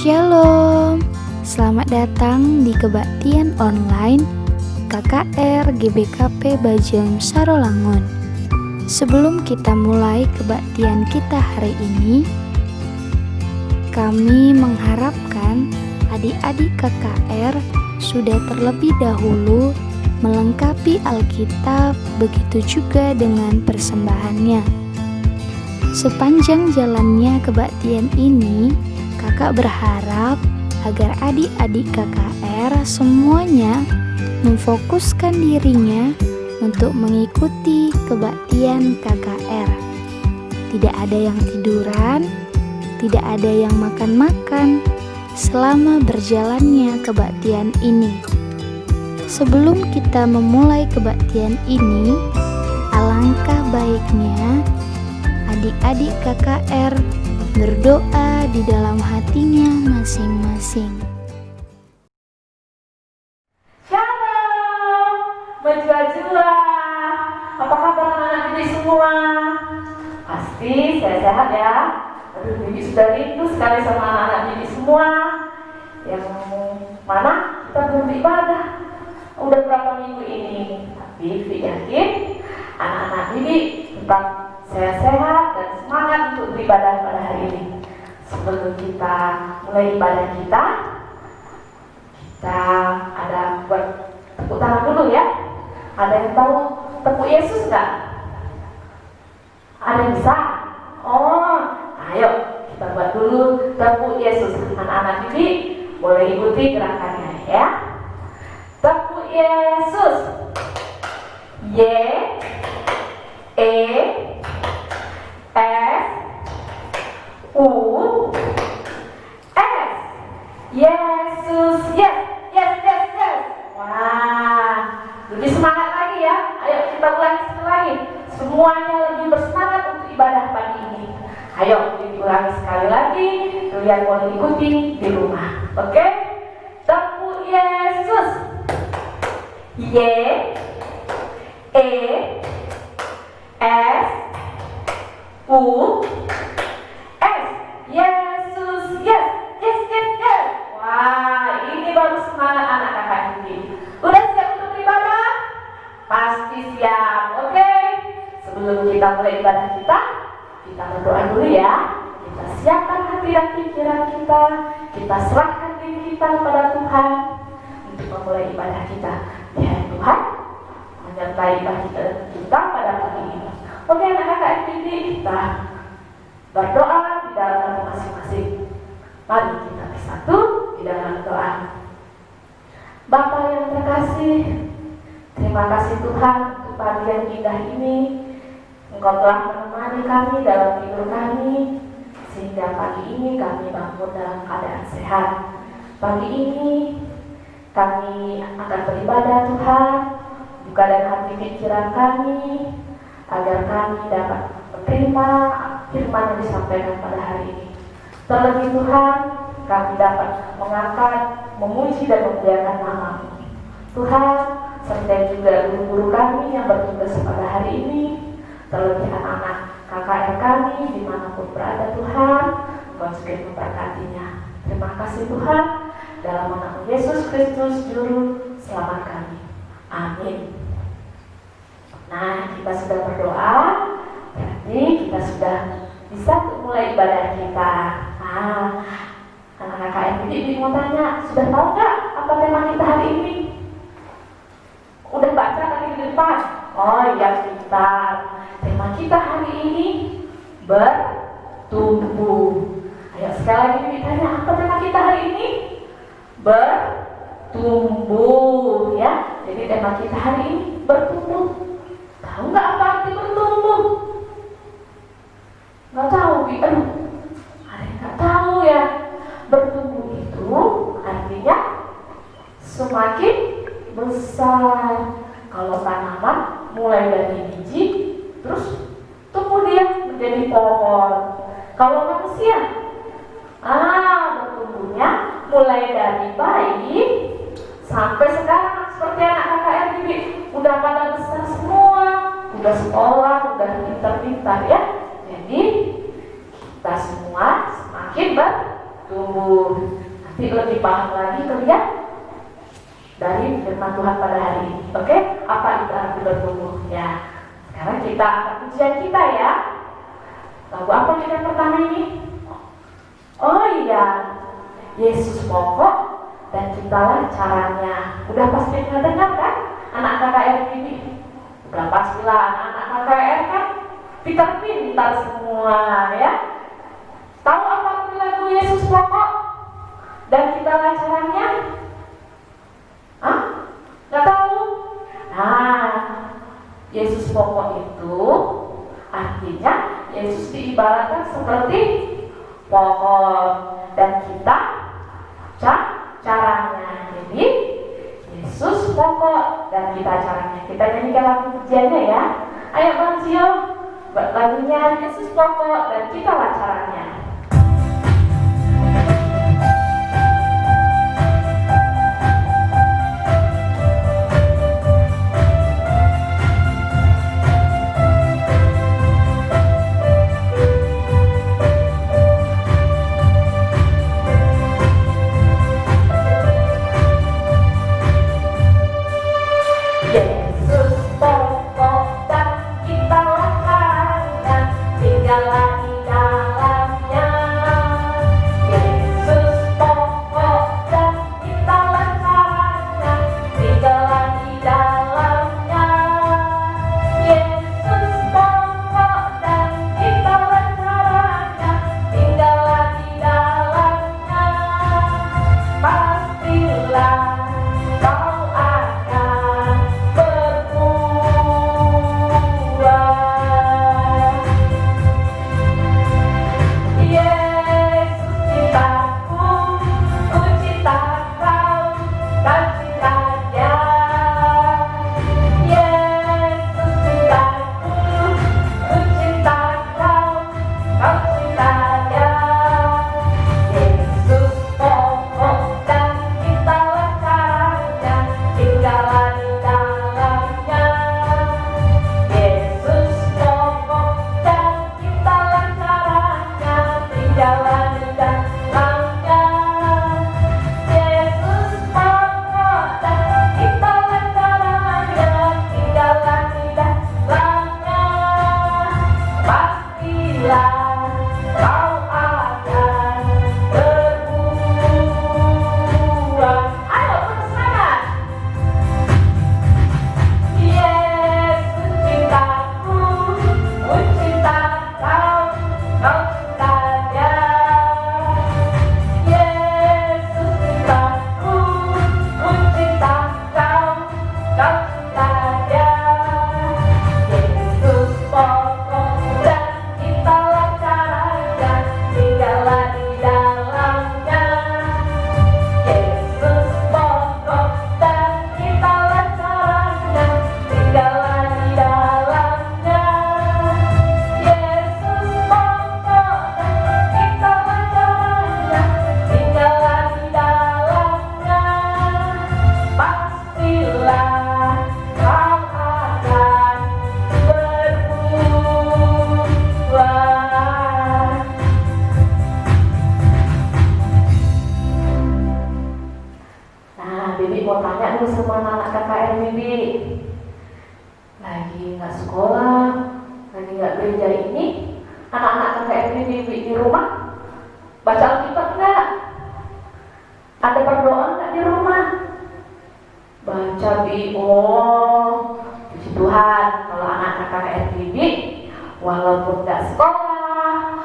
Shalom, selamat datang di kebaktian online KKR GBKP Bajeng Sarolangun. Sebelum kita mulai kebaktian kita hari ini, kami mengharapkan adik-adik KKR sudah terlebih dahulu melengkapi Alkitab, begitu juga dengan persembahannya. Sepanjang jalannya kebaktian ini, Kakak berharap agar adik-adik KKR semuanya memfokuskan dirinya untuk mengikuti kebaktian KKR. Tidak ada yang tiduran, tidak ada yang makan-makan selama berjalannya kebaktian ini. Sebelum kita memulai kebaktian ini, alangkah baiknya adik-adik KKR berdoa di dalam hatinya masing-masing. Shalom, menjua-jua. Apa kabar anak-anak didik semua? Pasti sehat ya. Aduh, Bibi sudah rindu sekali sama anak-anak didik semua. Yang mana kita belum beribadah. Udah berapa minggu ini? Tapi Bibi yakin anak-anak didik tetap sehat-sehat dan semangat untuk beribadah pada hari ini. Sebelum kita mulai ibadah kita ada buat tepuk tangan dulu ya. Ada yang tahu tepuk Yesus nggak? Ada yang bisa? Oh, ayo kita buat dulu tepuk Yesus. Anak-anak didik boleh ikuti gerakannya ya. Tepuk Yesus. Y E S U S. Yesus, yes. Wah, lebih semangat lagi ya. Ayo kita ulangi sekali lagi. Semuanya lebih bersemangat untuk ibadah pagi ini. Ayo diulangi sekali lagi. Kalian boleh ikuti di rumah. Oke? Tepuk Yesus. Y E S U S. Yesus, yes. Wah, ini baru semangat anak kakak ini. Udah siap untuk beribadah? Pasti siap, oke? Sebelum kita mulai ibadah kita berdoa dulu ya. Kita siapkan hati dan pikiran kita serahkan diri kita kepada Tuhan untuk memulai ibadah kita. Biar Tuhan menyertai ibadah kita pada pagi ini. Oke, anak kakak ini kita berdoa di dalam hati masing-masing. Mari kita bersatu di dalam doa. Bapa yang terkasih, terima kasih Tuhan untuk pagi yang indah ini. Engkau telah menemani kami dalam tidur kami, sehingga pagi ini kami bangun dalam keadaan sehat. Pagi ini kami akan beribadah Tuhan, buka dan hati pikiran kami, agar kami dapat menerima firman yang disampaikan pada hari ini. Terlebih Tuhan, kami dapat mengangkat, memuji dan memuliakan nama-Mu. Tuhan, sertai juga guru-guru kami yang bertugas pada hari ini, terlebih anak-anak KKR kami dimanapun berada Tuhan, Engkau juga memberkatinya. Terima kasih Tuhan, dalam nama Yesus Kristus Juru Selamat kami. Amin. Nah, kita sudah berdoa, berarti kita sudah bisa mulai ibadah kita. Anak KKR ini mau tanya, sudah tahu nggak apa tema kita hari ini? Udah baca tadi di depan? Oh iya, kita tema kita hari ini bertumbuh. Ayo sekali lagi ditanya, apa tema kita hari ini? Bertumbuh ya. Jadi tema kita hari ini bertumbuh. Tahu nggak apa arti bertumbuh? Nggak tahu, aduh, ada yang nggak tahu ya. Bertumbuh itu artinya semakin besar. Kalau tanaman mulai dari biji, terus tumbuh dia menjadi pohon. Kalau manusia, bertumbuhnya mulai dari bayi sampai sekarang seperti anak KKR ini udah pada besar semua, udah sekolah, udah pintar-pintar ya. Jadi kita semua semakin bertumbuh. tumbuh. Nanti lebih paham lagi kalian dari firman Tuhan pada hari ini. Oke? Apa itu arti bertumbuh? Ya. Sekarang kita akan ujian kita ya. Lagu apa kita yang pertama ini? Oh iya, Yesus pokok dan kitalah caranya. Udah pasti pernah dengar kan? Anak KKR ini. Udah pastilah anak-anak KKR kan? Pintar-pintar semua ya. Tahu apa arti lagu Yesus pokok dan kitalah caranya? Hah? Gak tahu? Nah, Yesus pokok itu artinya Yesus diibaratkan seperti pohon dan kita caranya. Jadi Yesus pokok dan kita caranya. Kita nyanyikan lagu pujiannya ya. Ayo Bang Zio, buat lagunya Yesus pokok dan kita caranya.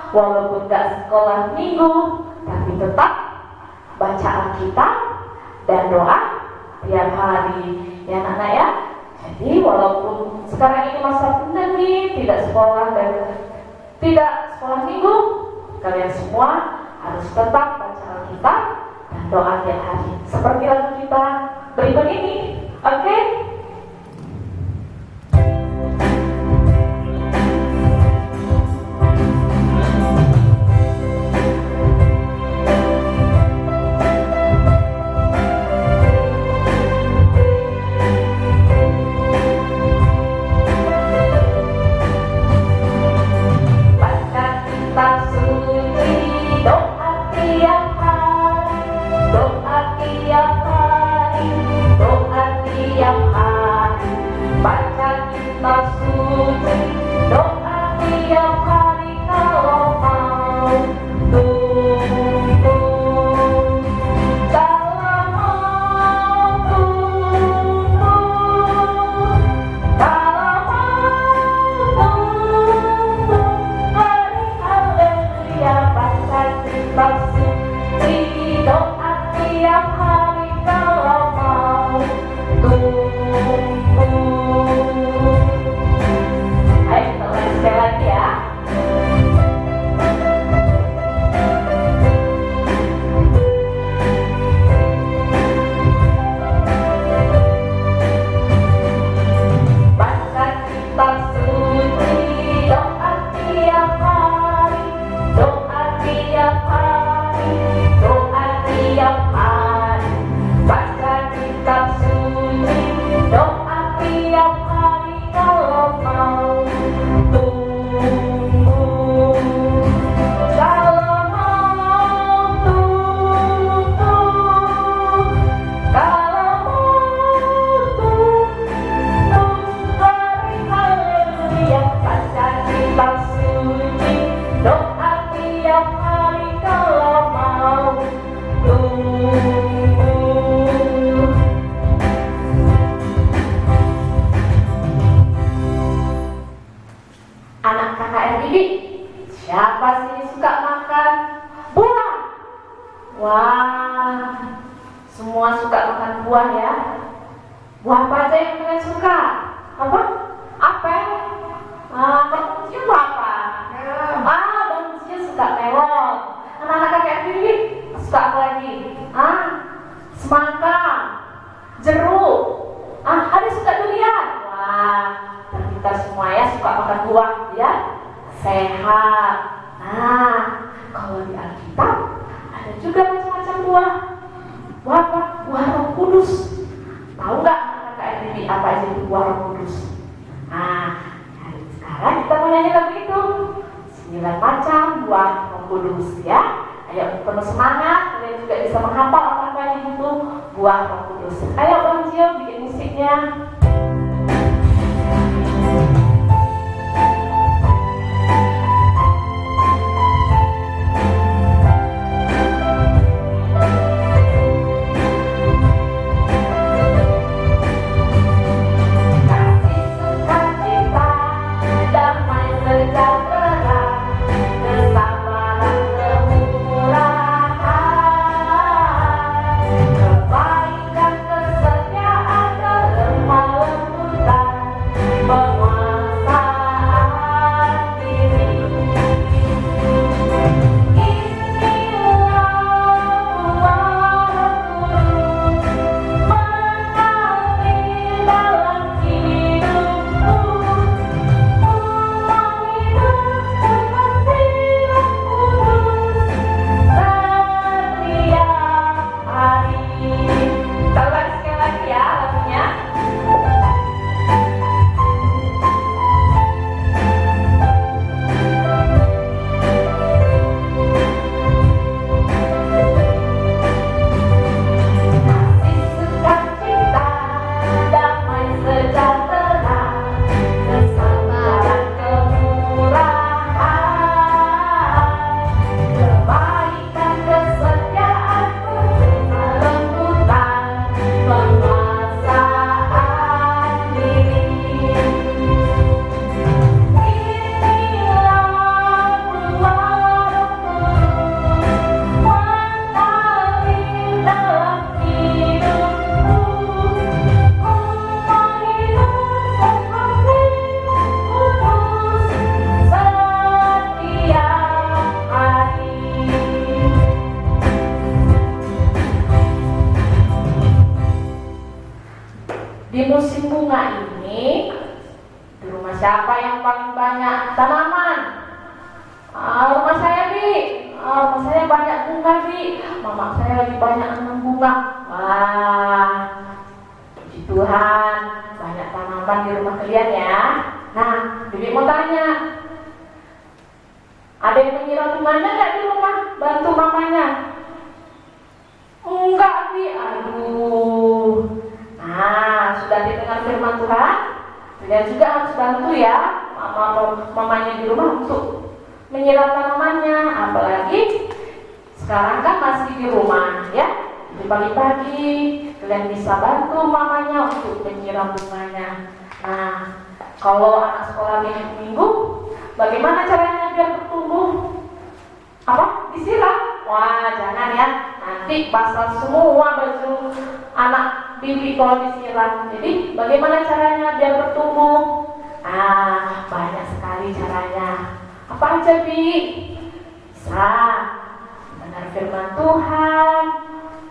Walaupun gak sekolah minggu, tapi tetap baca Alkitab dan doa tiap hari ya anak-anak ya. Jadi walaupun sekarang ini masa pandemi, tidak sekolah dan tidak sekolah minggu, kalian semua harus tetap baca Alkitab dan doa tiap hari seperti lagu kita berikut ini. Oke? Baca kitab suci, doa tiap hari. kitab suci, doa tiap hari kalau mau tumbuh. Kalau mau tumbuh, kalau mau tumbuh, mari haleluya baca kitab suci, doa tiap hari kalau mau tumbuh. Ayo kita ulangi sekali lagi ya. Baca kitab suci, doa tiap hari, doa tiap hari, doa tiap hari. Baca kitab suci, doa tiap hari kalau mau tumbuh. Kalau mau tumbuh, kalau mau tumbuh, mari haleluya baca kitab suci, doa tiap hari kalau mau tumbuh. Anak KKR Bibi, siapa sih suka makan buah? Wah, semua suka makan buah ya. Buah apa aja yang kalian suka? Apa? Apel? Bang Cio apa? Bang Cio suka melon. Anak-anak KKR Bibi suka apa lagi? Semangka, jeruk. Ada suka durian. Wah, dan kita semua ya suka makan buah ya, sehat. Kalau di Alkitab ada juga macam-macam buah. Buah apa? Buah Roh Kudus. Tahu nggak kakak Bibi apa aja itu buah Roh Kudus? Sekarang kita mau nyanyi lagu itu. 9 macam buah Roh Kudus ya. Ayo penuh semangat, kalian juga bisa menghafal apa yang itu buah Roh Kudus. Ayo Bang Cio bikin musiknya. Di musim bunga ini, di rumah siapa yang paling banyak tanaman? Rumah saya, Bi. Rumah saya banyak bunga, Bi. Mama saya lagi banyak nanam bunga. Wah, puji Tuhan, banyak tanaman di rumah kalian ya. Nah, Bibi mau tanya, ada yang menyiram bunganya nggak di rumah? Bantu mamanya? Enggak, Bi. Aduh. Nah, sudah didengar firman Tuhan? Kalian juga harus bantu ya mamanya di rumah untuk menyiram tanamannya, apalagi sekarang kan masih di rumah ya. Di pagi-pagi kalian bisa bantu mamanya untuk menyiram bunganya. Nah, kalau anak sekolah minggu, bagaimana caranya biar bertumbuh? Apa? Disiram? Wah, jangan ya. Nanti basah semua baju anak bibi kalau disiram. Jadi, bagaimana caranya biar bertumbuh? Banyak sekali caranya. Apa aja, Bi? Bisa mendengar firman Tuhan,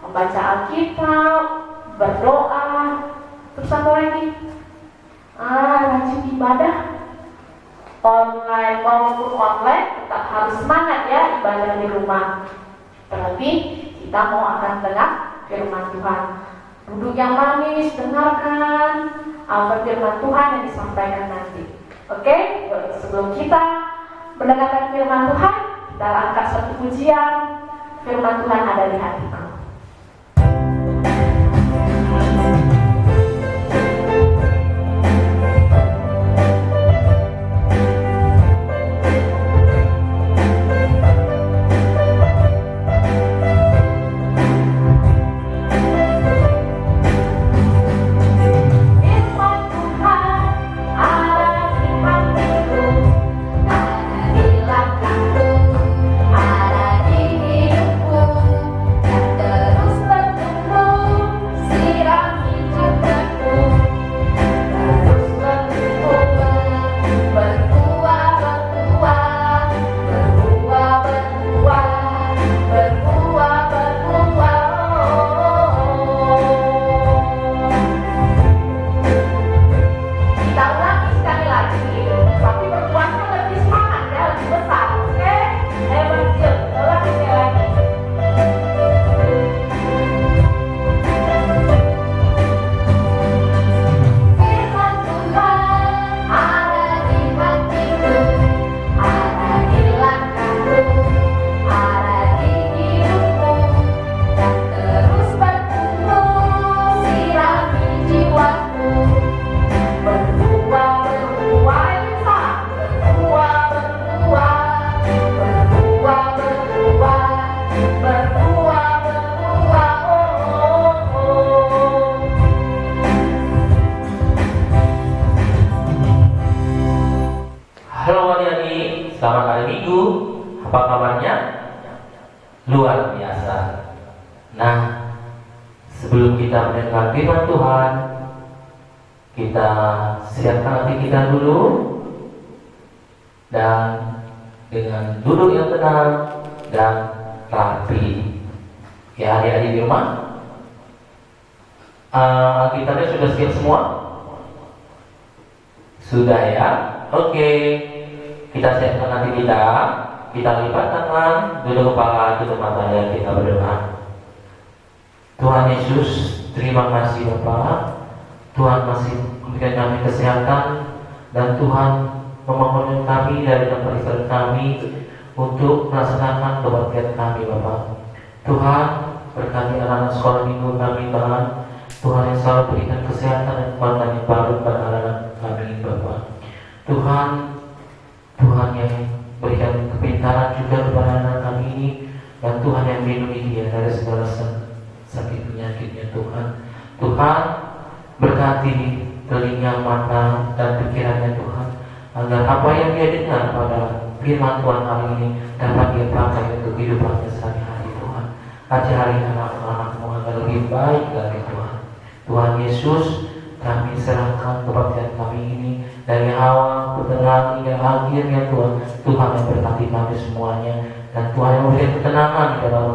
membaca Alkitab, berdoa, terus apa lagi? Rajin ibadah online maupun offline, tetap harus semangat ya ibadah di rumah. Terlebih kita mau akan dengar firman Tuhan. Duduk yang manis, dengarkan apa firman Tuhan yang disampaikan nanti. Oke, sebelum kita mendengarkan firman Tuhan, kita angkat satu pujian. Firman Tuhan ada di hatiku. Selamat hari Minggu. Apa kabarnya? Luar biasa. Nah, sebelum kita mendengar firman Tuhan, kita siapkan hati kita dulu, dan dengan duduk yang tenang dan rapi. Ya, adik-adik di rumah, Alkitabnya sudah siap semua? Sudah ya? Oke. Kita siapkan hati kita lipat tangan, duduk kepala, tutup mata, dan kita berdoa. Tuhan Yesus, terima kasih Bapa. Tuhan masih memberikan kami kesehatan, dan Tuhan membangunkan kami dari tempat istirahat kami untuk melaksanakan kebaktian kami Bapa. Tuhan, berkati anak-anak sekolah minggu kami Tuhan. Tuhan yang selalu berikan kesehatan dan kekuatan yang baru pada anak-anak kami Bapa. Tuhan yang berikan kepintaran juga kepada anak kami ini, dan Tuhan yang melindungi dia dari segala sakit penyakitnya Tuhan. Tuhan, berkati telinga, mata, dan pikirannya Tuhan, agar apa yang dia dengar pada firman Tuhan hari ini dapat dia pakai untuk kehidupannya sehari-hari Tuhan. Ajari anak-anakmu agar lebih baik lagi Tuhan. Tuhan Yesus, kami serahkan kebaktian kami ini dari awal, pertengahan, hingga akhirnya Tuhan. Tuhan yang berkati kami semuanya, dan Tuhan yang memberikan ketenangan dalam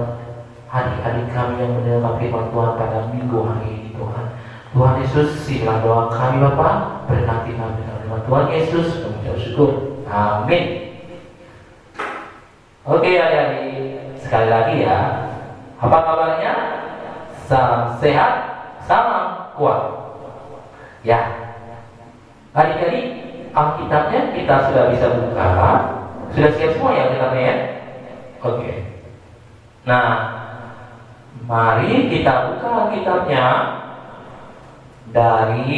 adik-adik kami yang mendengar firman Tuhan pada minggu hari ini Tuhan. Tuhan Yesus, silah doa kami Bapa, berkati kami dalam nama Tuhan Yesus, kami ucap syukur. Amin. Oke adik-adik, sekali lagi ya, apa kabarnya? Salam sehat, salam kuat. Ya, adik-adik, Alkitabnya kita sudah bisa buka. Sudah siap semua ya Alkitabnya ya? Oke. Nah, mari kita buka Alkitabnya dari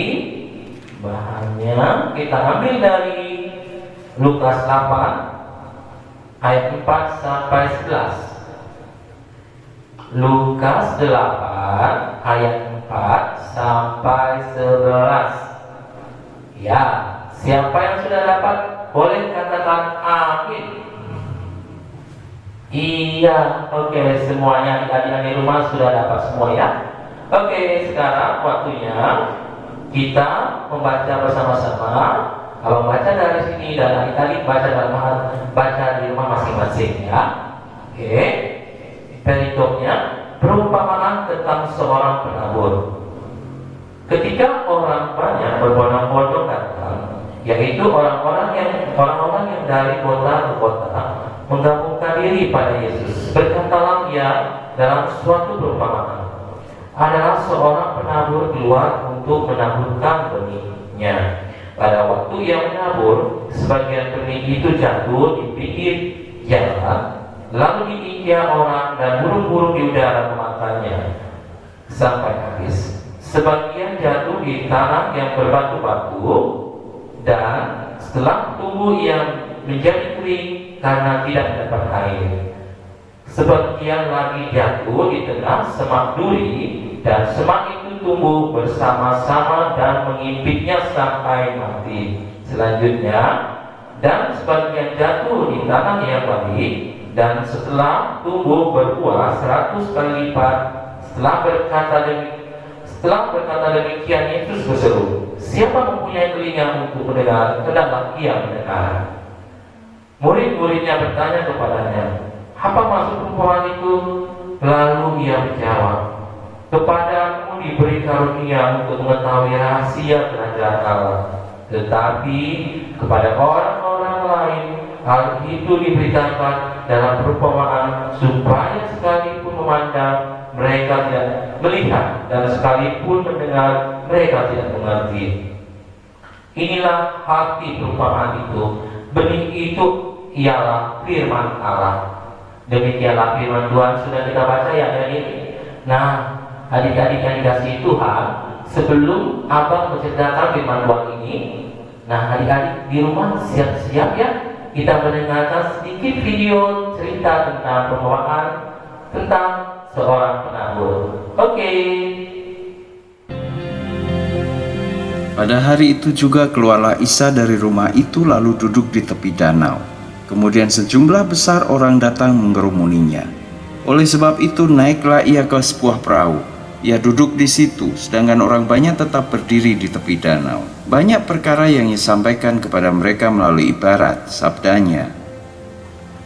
Bahannya kita ambil dari Lukas 8 ayat 4 sampai 11. Lukas 8 ayat 4 sampai 11. Ya, siapa yang sudah dapat boleh katakan amin. Iya, oke, semuanya adik-adik di rumah sudah dapat semua ya. Oke, sekarang waktunya kita membaca bersama-sama. Abang baca dari sini dan adik-adik baca di rumah masing-masing ya. Oke. Perikopnya perumpamaan tentang seorang penabur. Ketika orang banyak berbondong-bondong datang, yaitu orang-orang yang dari kota ke kota menggabungkan diri pada Yesus, berkatalah ia dalam suatu perumpamaan. Adalah seorang penabur keluar untuk menaburkan benihnya. Pada waktu ia menabur, sebagian benih itu jatuh di pinggir jalan, lalu diinjak orang dan burung-burung di udara memakannya sampai habis. Sebagian jatuh di tanah yang berbatu-batu, dan setelah tumbuh yang menjadi kering karena tidak mendapat air. Sebagian lagi jatuh di tengah semak duri, dan semak itu tumbuh bersama-sama dan mengimpitnya sampai mati. Selanjutnya, dan sebagian jatuh di tanah yang baik, dan setelah tumbuh berbuah 100 kali lipat. Setelah berkata demikian, Yesus berseru, "Siapa mempunyai telinga untuk mendengar, hendaklah ia mendengar." Murid-muridnya bertanya kepadanya, "Apa maksud perumpamaan itu?" Lalu ia menjawab, "Kepadamu diberi karunia untuk mengetahui rahasia kerajaan Allah, tetapi kepada orang-orang lain hal itu diberitakan dalam perumpamaan, supaya sekalipun memandang mereka tidak melihat, dan sekalipun mendengar mereka tidak mengerti." Inilah arti perumpamaan itu. Benih itu ialah firman Allah. Demikianlah firman Tuhan, sudah kita baca ya adik-adik. Nah, adik-adik yang dikasihi Tuhan, sebelum abang menceritakan firman Tuhan ini, nah adik-adik di rumah siap-siap ya, kita mendengarkan sedikit video cerita tentang perumpamaan tentang seorang penabur. Oke. Pada hari itu juga keluarlah Isa dari rumah itu lalu duduk di tepi danau. Kemudian sejumlah besar orang datang mengerumuninya. Oleh sebab itu naiklah ia ke sebuah perahu. Ia duduk di situ, sedangkan orang banyak tetap berdiri di tepi danau. Banyak perkara yang ia sampaikan kepada mereka melalui ibarat. Sabdanya,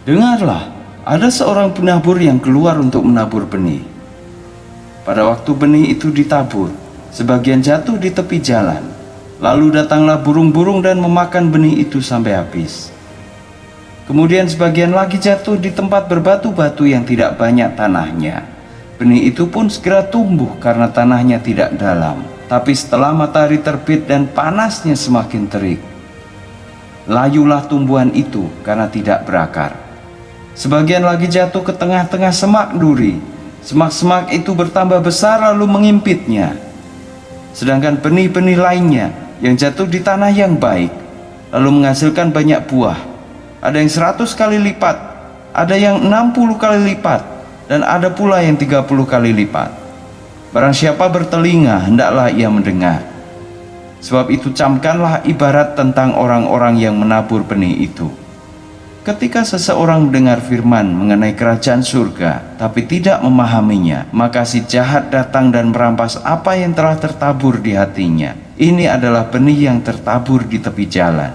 "Dengarlah, ada seorang penabur yang keluar untuk menabur benih. Pada waktu benih itu ditabur, sebagian jatuh di tepi jalan. Lalu datanglah burung-burung dan memakan benih itu sampai habis. Kemudian sebagian lagi jatuh di tempat berbatu-batu yang tidak banyak tanahnya. Benih itu pun segera tumbuh karena tanahnya tidak dalam. Tapi setelah matahari terbit dan panasnya semakin terik, layulah tumbuhan itu karena tidak berakar. Sebagian lagi jatuh ke tengah-tengah semak duri. Semak-semak itu bertambah besar lalu mengimpitnya. Sedangkan benih-benih lainnya yang jatuh di tanah yang baik, lalu menghasilkan banyak buah. Ada yang 100 kali lipat, ada yang 60 kali lipat, dan ada pula yang 30 kali lipat. Barang siapa bertelinga, hendaklah ia mendengar. Sebab itu camkanlah ibarat tentang orang-orang yang menabur benih itu. Ketika seseorang mendengar firman mengenai kerajaan surga, tapi tidak memahaminya, maka si jahat datang dan merampas apa yang telah tertabur di hatinya. Ini adalah benih yang tertabur di tepi jalan.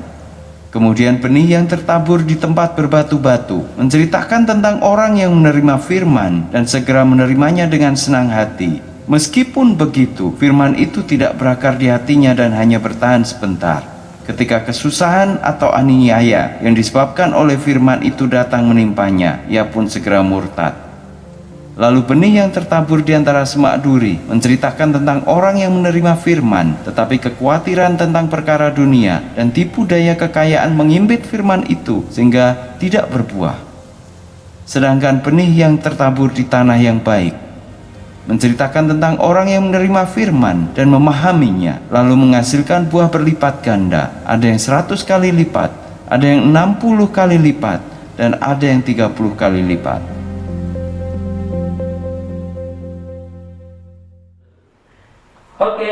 Kemudian benih yang tertabur di tempat berbatu-batu menceritakan tentang orang yang menerima firman dan segera menerimanya dengan senang hati. Meskipun begitu, firman itu tidak berakar di hatinya dan hanya bertahan sebentar. Ketika kesusahan atau aniaya yang disebabkan oleh firman itu datang menimpanya, ia pun segera murtad. Lalu benih yang tertabur di antara semak duri menceritakan tentang orang yang menerima firman, tetapi kekhawatiran tentang perkara dunia dan tipu daya kekayaan mengimpit firman itu sehingga tidak berbuah. Sedangkan benih yang tertabur di tanah yang baik menceritakan tentang orang yang menerima firman dan memahaminya, lalu menghasilkan buah berlipat ganda. Ada yang 100 kali lipat, ada yang 60 kali lipat, dan ada yang 30 kali lipat. Oke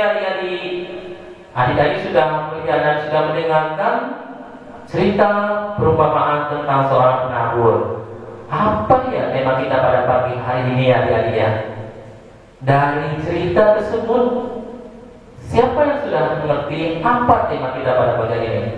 adik-adik sudah melihat dan sudah mendengarkan cerita perumpamaan tentang seorang penabur. Apa ya tema kita pada pagi hari ini adik-adik ya? Dari cerita tersebut, siapa yang sudah mengerti apa tema kita pada pagi hari ini?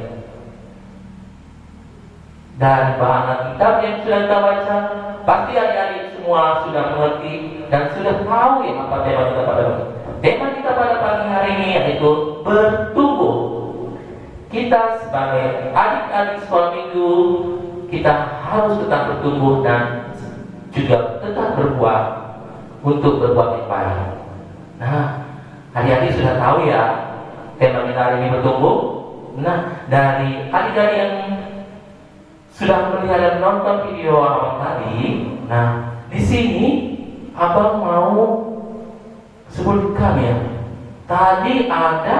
Dari bahan kitab yang sudah kita baca, pasti adik-adik semua sudah mengerti dan sudah tahu ya apa tema kita pada pagi. Tema kita pada pagi hari ini yaitu bertumbuh. Kita sebagai adik-adik sekolah minggu, kita harus tetap bertumbuh dan juga tetap berbuat untuk berbuat yang baik. Nah, adik-adik sudah tahu ya tema kita hari ini bertumbuh. Nah, dari adik-adik yang sudah melihat dan nonton video abang tadi, nah di sini abang mau sebutkan ya. Tadi ada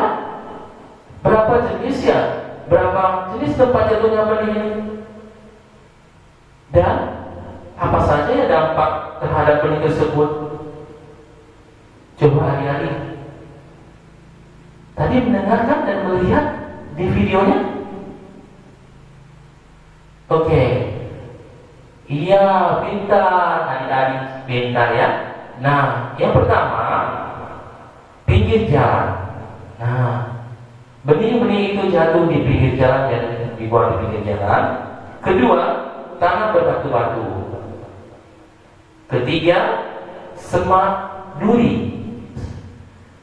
berapa jenis ya? Berapa jenis tempat jatuhnya benih? Dan apa saja ya dampak terhadap benih tersebut? Coba adik-adik tadi mendengarkan dan melihat di videonya. Oke. Iya, pintar adik-adik, pintar ya. Nah, yang pertama pinggir jalan. Nah, benih-benih itu jatuh di pinggir jalan dan dibuang di pinggir jalan. Kedua, tanah berbatu-batu. Ketiga, semak duri.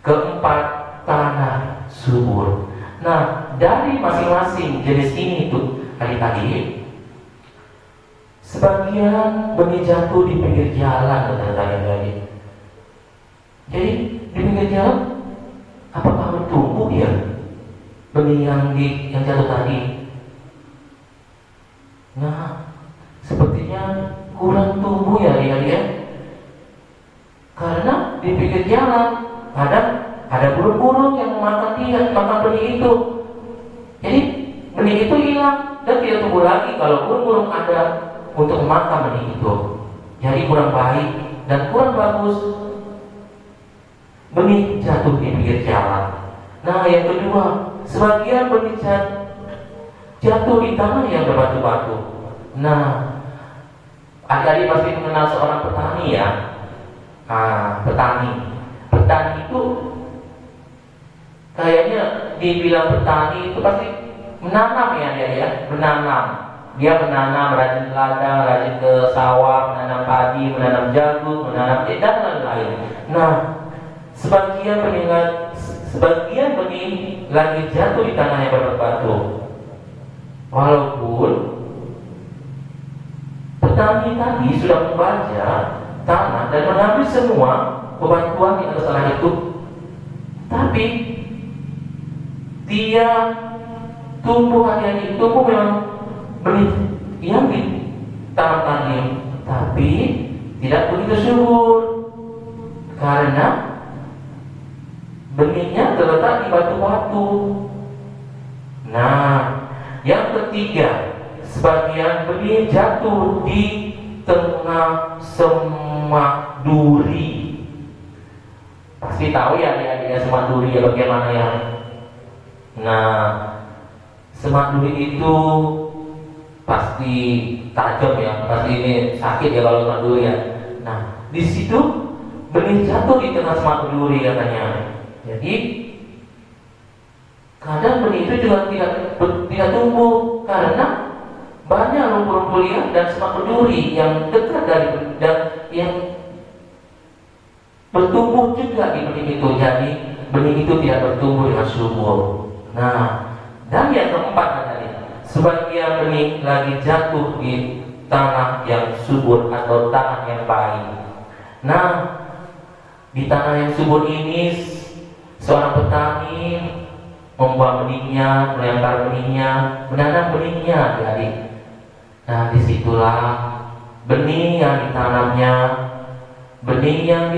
Keempat, tanah subur. Nah, dari masing-masing jenis ini tuh adik-adik, sebagian benih jatuh di pinggir jalan adik-adik. Jadi di pinggir jalan, apakah bertumbuh ya benih yang jatuh tadi? Nah, sepertinya kurang tumbuh ya adik-adik ya. Karena di pinggir jalan ada burung-burung yang makan benih itu. Jadi benih itu hilang dan tidak tumbuh lagi kalau burung-burung ada untuk memakan benih itu. Jadi kurang baik dan kurang bagus benih jatuh di pinggir jalan. Nah, yang kedua, sebagian benih jatuh di tanah yang berbatu-batu. Nah, adik-adik pasti mengenal seorang petani ya. Petani itu kayaknya dibilang petani itu pasti menanam ya dia ya, menanam. Dia menanam, rajin ladang, rajin ke sawah, menanam padi, menanam jagung, menanam dan lain-lain. Nah, sebagian benih lagi jatuh di tanah yang berbatu. Walaupun petani tadi sudah membaca tanah dan mengambil semua bebatuan di atas tanah itu, tapi dia tumbuh hanya tumbuh memang benih yang ditanam tadi, tapi tidak begitu subur karena benihnya terletak di batu-batu. Nah, yang ketiga, sebagian benih jatuh di tengah semak duri. Pasti tahu ya adik-adik semak duri ya bagaimana ya. Nah, semak duri itu pasti tajam ya, pasti ini sakit ya kalau semak duri ya. Nah, di situ benih jatuh di tengah semak duri katanya. Jadi kadang benih itu juga tidak tumbuh karena banyak rumput-rumput liar dan semak duri yang dekat dari dan yang bertumbuh juga di benih itu. Jadi benih itu tidak bertumbuh dengan subur. Nah, dan yang keempat tadi, sebagian benih lagi jatuh di tanah yang subur atau tanah yang baik. Nah, di tanah yang subur ini seorang petani membuang benihnya, melempar benihnya, menanam benihnya, adik-adik. Nah, disitulah benih yang ditanamnya, benih yang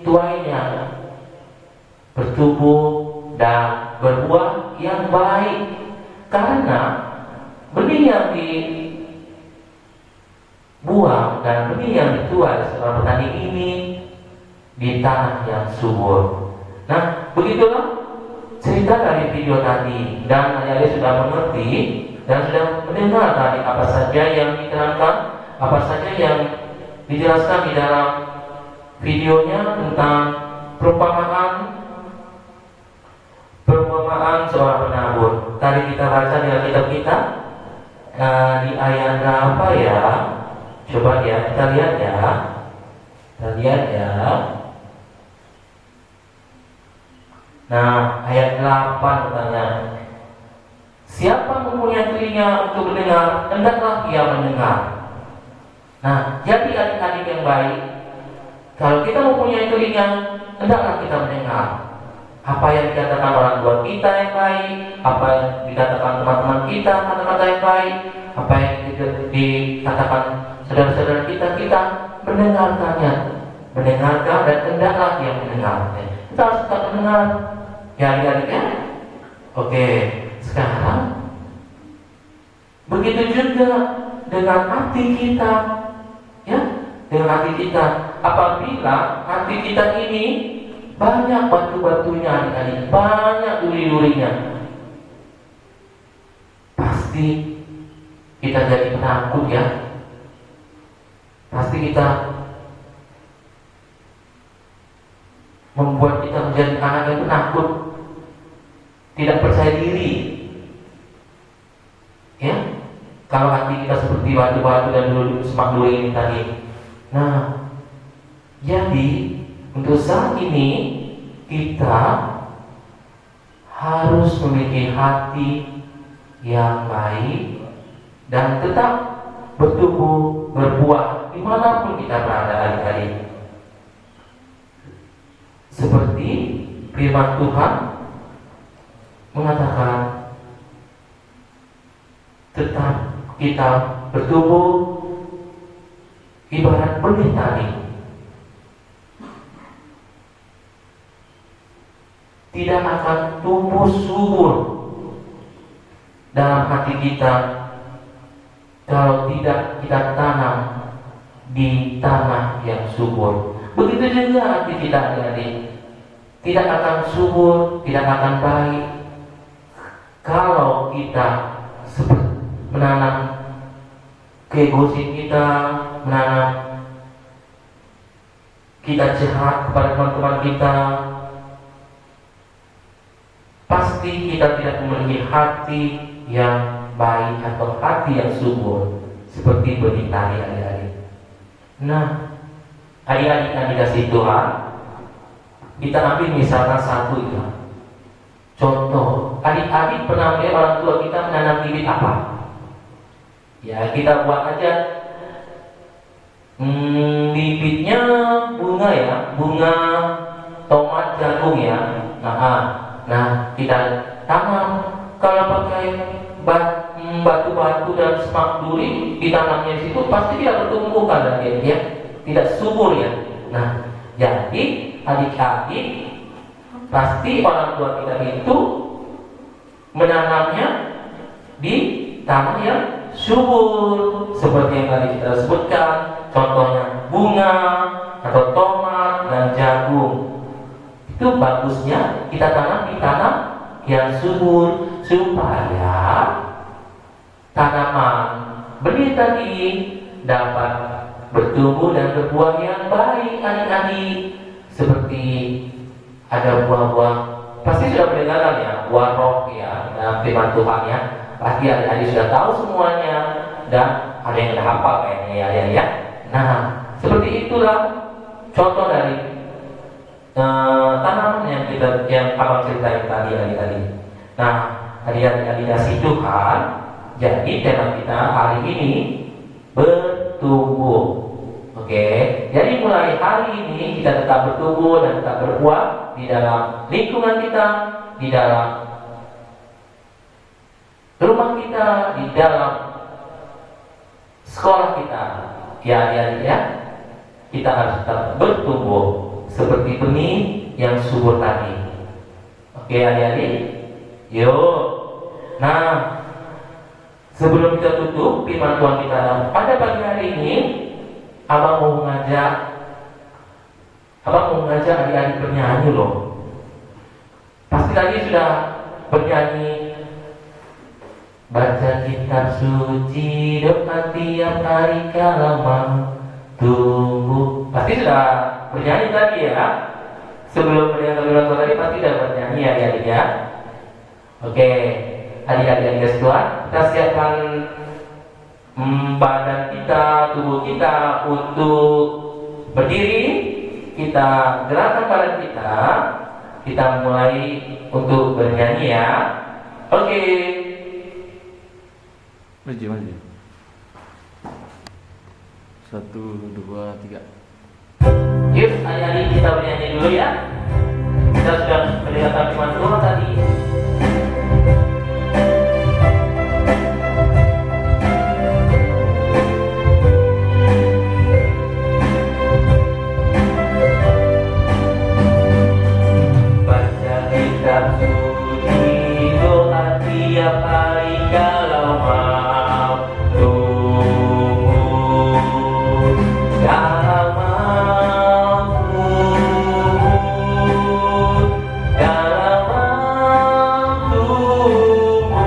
dituainya bertumbuh dan berbuah yang baik, karena benih yang dibuang dan benih yang dituai seorang petani ini di tanah yang subur. Nah, begitulah cerita dari video tadi, dan adik-adik sudah mengerti dan sudah mendengar tadi apa saja yang diterangkan, apa saja yang dijelaskan di dalam videonya tentang perumpamaan seorang penabur. Tadi kita baca di Alkitab kita di ayat berapa ya? Coba ya, kita lihat ya. Kita lihat ya. Nah, ayat 8 katanya, siapa mempunyai telinga untuk mendengar, hendaklah ia mendengar. Nah, jadi adik-adik yang baik, kalau kita mempunyai telinga, hendaklah kita mendengar apa yang dikatakan orang tua kita yang baik, apa yang dikatakan teman-teman kita, kata-kata yang baik, apa yang dikatakan saudara-saudara kita mendengarkannya, mendengarkan dan hendaklah yang mendengar. Kita harus tetap mendengar. Ya, adik-adiknya. Oke, sekarang begitu juga dengan hati kita, ya, dengan hati kita. Apabila hati kita ini banyak batu-batunya, adik-adik, banyak duri-durinya, pasti kita jadi penakut, ya. Pasti kita membuat kita menjadi anak yang penakut, tidak percaya diri, ya. Kalau hati kita seperti batu-batu dan semak duri ini tadi. Nah, jadi untuk saat ini kita harus memiliki hati yang baik dan tetap bertumbuh, berbuah dimanapun kita berada, adik-adik. Seperti firman Tuhan mengatakan, tetap kita bertumbuh ibarat benih tadi, tidak akan tumbuh subur dalam hati kita kalau tidak kita tanam di tanah yang subur. Begitu juga hati kita, adik-adik, tidak akan subur, tidak akan baik kalau kita menanam keegoisan kita, menanam kita jahat kepada teman-teman kita. Pasti kita tidak memiliki hati yang baik atau hati yang subur seperti benih tadi, adik-adik. Nah, adik-adik yang dikasih Tuhan, kita ambil misalkan satu itu. Contoh, adik-adik pernah melihat orang tua kita menanam bibit apa? Ya, kita buat aja bibitnya bunga, ya, bunga tomat, jagung, ya. Nah, kita tanam. Kalau pakai batu-batu dan semak duri ditanamnya di situ, pasti tidak bertumbuh kan, ya, tidak subur, ya. Nah, jadi adik-adik, pasti orang tua kita itu menanamnya di tanah yang subur, seperti yang tadi kita sebutkan, contohnya bunga atau tomat dan jagung. Itu bagusnya kita tanam di tanah yang subur supaya tanaman benih tadi dapat bertumbuh dan berbuah yang baik, adik-adik. Seperti ada buah-buah, pasti sudah mendengarkan, ya, buah roh, ya, dalam firman Tuhan, ya. Pasti adik-adik sudah tahu semuanya dan ada yang sudah hafal kayaknya, ya. Nah, seperti itulah contoh dari tanaman yang abang ceritain tadi, adik-adik. Nah, adik-adik kasih Tuhan, jadi tema kita hari ini bertumbuh. Oke, jadi mulai hari ini kita tetap bertumbuh dan tetap berbuah di dalam lingkungan kita, di dalam rumah kita, di dalam sekolah kita, ya. Kita harus tetap bertumbuh seperti benih yang subur tadi. Oke adik-adik, yuk. Nah, sebelum kita tutup firman Tuhan kita pada pagi hari ini, Abang mau mengajak adik-adik bernyanyi loh. Pasti tadi sudah bernyanyi, baca kitab suci, doa tiap hari kalau mau tunggu. Pasti sudah bernyanyi tadi ya. Sebelum mendengar firman Tuhan tadi pasti sudah bernyanyi ya adik-adik ya. Oke, adik-adik Tuhan, kita siapkan badan kita, tubuh kita untuk berdiri. Kita gerakkan badan kita mulai untuk bernyanyi ya. Oke. Maju. 1, 2, 3. Yuk, adik-adik kita bernyanyi dulu ya. Kita sudah mendengarkan firman Tuhan tadi. Baca kitab suci, doa tiap hari kalau mau tunggu. Kalau mau tunggu, kalau mau tunggu.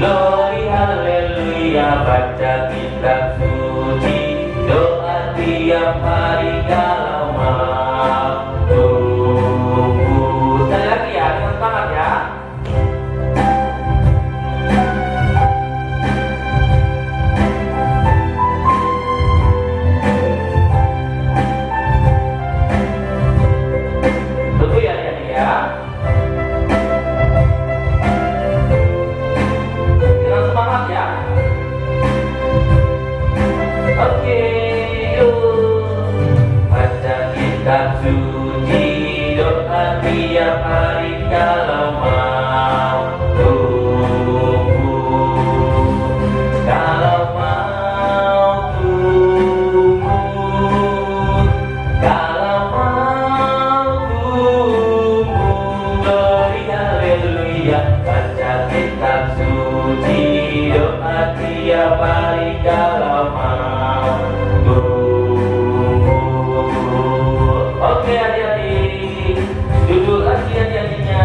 Glory haleluya, baca kitab suci, doa tiap hari kalau mau tunggu. Sekali lagi ya, dengan semangat ya. Tunggu ya adik-adik ya. Dengan semangat ya. Oke, yuk. Baca kitab suci, doa tiap hari kalau mau tunggu. Kalau mau tunggu, kalau mau tunggu. Glory haleluya, baca kitab suci, doa tiap hari kalau mau tunggu. Oke adik-adik, duduk lagi adik-adiknya.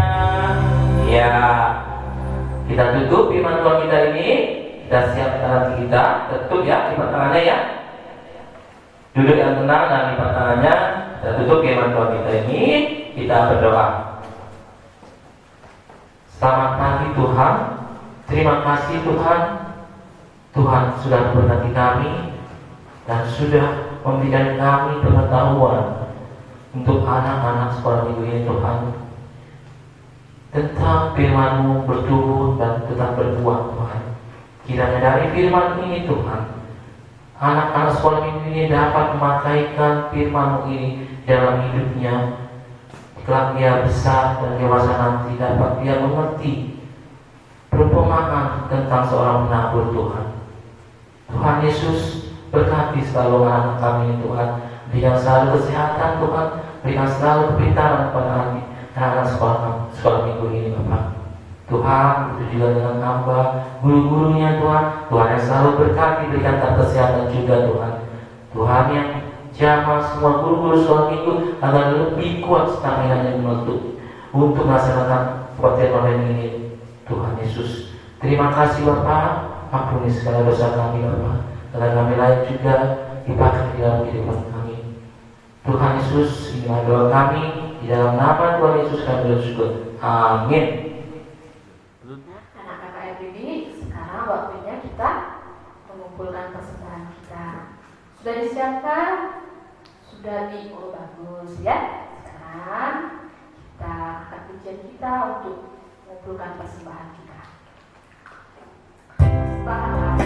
Ya, kita tutup firman Tuhan kita ini. Kita siapkan hati kita, tutup ya, lipat tangannya ya. Duduk yang tenang dan lipat tangannya. Kita tutup firman Tuhan kita ini. Kita berdoa. Selamat pagi Tuhan. Terima kasih Tuhan. Tuhan sudah memberkati kami dan sudah memberikan kami pengetahuan untuk anak-anak sekolah minggu ini Tuhan, tentang firman-Mu bertumbuh dan tetap berbuah Tuhan. Kiranya dari firman ini Tuhan, anak-anak sekolah minggu ini dapat memakaikan firman-Mu ini dalam hidupnya. Kelak dia besar dan dewasa nanti dapat dia mengerti perumpamaan tentang seorang penabur Tuhan. Tuhan Yesus, berkati selalu anak kami ini Tuhan. Berikan selalu kesehatan Tuhan, berikan selalu kepintaran kepada anak-anak sekolah minggu ini Bapak. Tuhan, itu juga dengan hamba guru-gurunya Tuhan. Tuhan yang selalu berkati, berikan kesehatan juga Tuhan. Tuhan yang jamah semua guru-guru sekolah minggu agar lebih kuat stamina-nya untuk melaksanakan pekerjaan online ini Tuhan Yesus. Terima kasih Bapak, ampuni segala dosa kami Bapak, karena kami layak juga dipakai di dalam kehidupan kami. Tuhan Yesus, inilah doa kami, di dalam nama Tuhan Yesus kami bersyukur. Amin. Anak KKR ini sekarang waktunya kita mengumpulkan persembahan kita. Sudah disiapkan? Sudah oh bagus ya. Sekarang kita angkat pujian kita untuk mengumpulkan persembahan kita. Persembahan.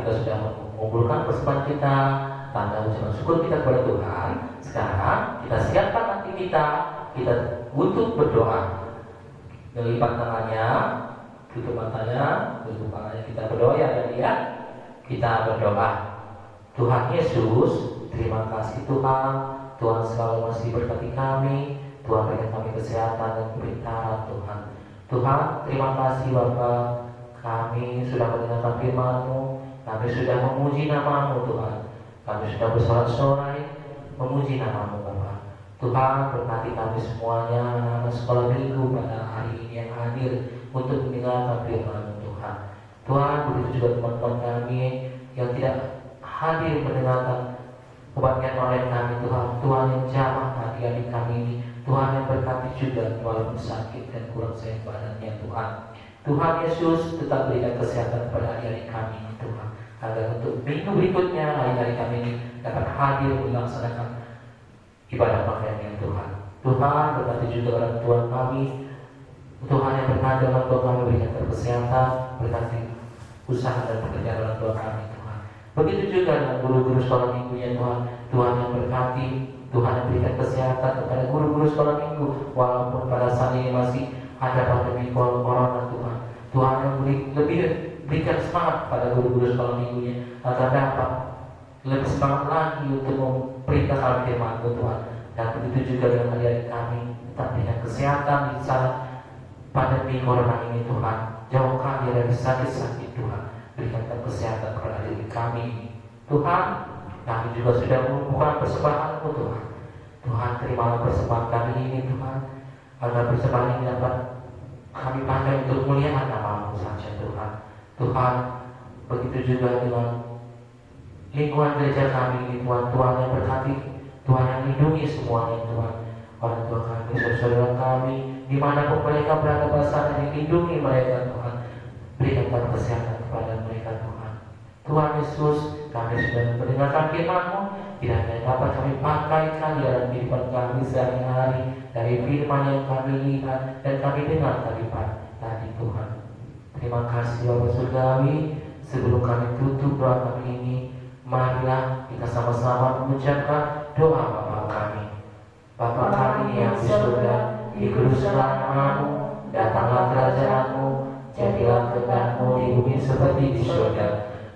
kita sudah mengumpulkan persembahan kita, tanda ucapan syukur kita kepada Tuhan. Sekarang kita siapkan hati kita untuk berdoa. Lipat tangannya, tutup matanya, kita berdoa ya. Kita berdoa. Tuhan Yesus, terima kasih Tuhan. Tuhan selalu masih berkati kami. Tuhan berikan kami kesehatan dan kepintaran Tuhan. Tuhan, terima kasih Bapa. Kami sudah mendengarkan firman-Mu. Kami sudah memuji nama-Mu Tuhan. Kami sudah bersorak-sorai memuji nama-Mu Bapa. Tuhan, berkati kami semuanya, anak sekolah minggu pada hari ini yang hadir untuk mendengarkan firman-Mu Tuhan. Tuhan, begitu juga teman-teman kami yang tidak hadir mendengarkan kebaktian online kami Tuhan. Tuhan yang jamah adik-adik kami ini, Tuhan yang berkati juga walaupun sakit dan kurang sehat badannya Tuhan. Tuhan Yesus tetap berikan kesehatan kepada adik-adik kami ini Tuhan, agar untuk minggu berikutnya adik-adik kami ini dapat hadir melaksanakan ibadah pakaian Tuhan. Tuhan berkati juga orang tua kami. Tuhan yang berkati orang tua kami, berikan kesehatan, berkati usaha dan pekerjaan orang tua kami Tuhan. Begitu juga dengan guru-guru sekolah minggunya Tuhan. Tuhan yang berkati, Tuhan yang berikan kesehatan kepada guru-guru sekolah minggu, walaupun pada saat ini masih ada pandemi corona Tuhan. Tuhan yang berikan semangat pada guru-guru sekolah minggunya agar dapat lebih semangat lagi untuk memberitakan firman-Mu Tuhan. Dan begitu juga dengan adik-adik kami, tetap berikan kesehatan di saat pandemi corona ini Tuhan. Jauhkan dia dari sakit-sakit Tuhan. Berikan kesehatan kepada adik kami ini Tuhan. Kami juga sudah mengumpulkan persembahan-Mu Tuhan. Tuhan, terimalah persembahan kami ini Tuhan, agar persembahan ini dapat kami pakai untuk muliakan nama-Mu saja Tuhan. Tuhan, begitu juga dengan lingkungan gereja kami ini Tuhan. Tuhan yang berkati, Tuhan yang lindungi semuanya Tuhan. Orang tua kami, saudara kami, dimanapun mereka berada pada saat ini, lindungi mereka Tuhan. Berikan kesehatan kepada mereka Tuhan. Tuhan Yesus, kami sudah mendengarkan firman-Mu, kiranya dapat kami pakaikan dalam kehidupan kami sehari-hari dari firman yang kami lihat dan kami dengar tadi Tuhan. Terima kasih Bapa Surgawi. Sebelum kami tutup doa kami ini, marilah kita sama-sama mengucapkan doa Bapa kami. Bapa kami yang di surga, dikuduskanlah nama-Mu, datanglah kerajaan-Mu, jadilah kehendak-Mu di bumi seperti di surga.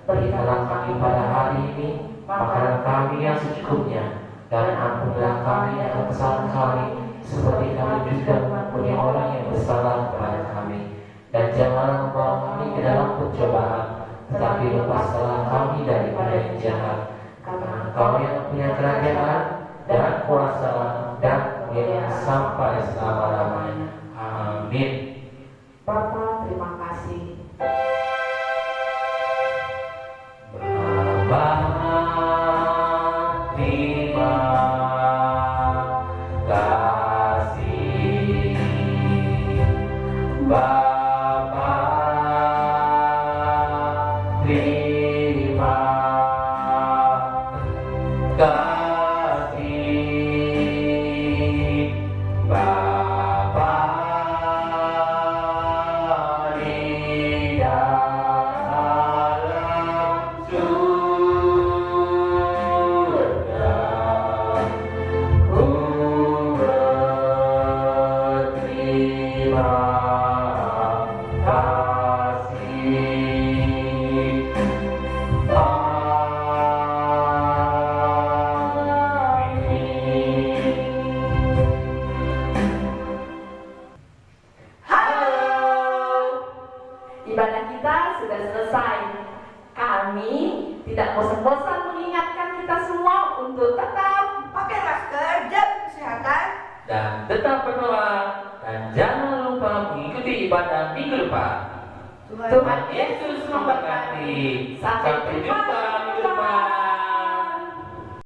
Berikanlah kami pada hari ini makanan kami yang secukupnya, dan ampunilah kami akan kesalahan kami, seperti kami juga mengampuni orang yang bersalah kepada kami. Dan janganlah membawa kami ke dalam pencobaan, tetapi lepaskanlah kami daripada yang jahat. Karena Engkau yang punya kerajaan dan kuasa dan kemuliaan sampai selama-lamanya. Amin. Bapa, terima kasih. Bapa, terima kasih. Bapa, terima kasih. Bapa di dalam surga, ku berterima kasih. Ibadah kita sudah selesai. Kami tidak bosan-bosan mengingatkan kita semua untuk tetap Pakai masker, jaga kesehatan. Dan tetap berdoa, dan jangan lupa mengikuti ibadah minggu depan. Tuhan Yesus memberkati. Sampai jumpa.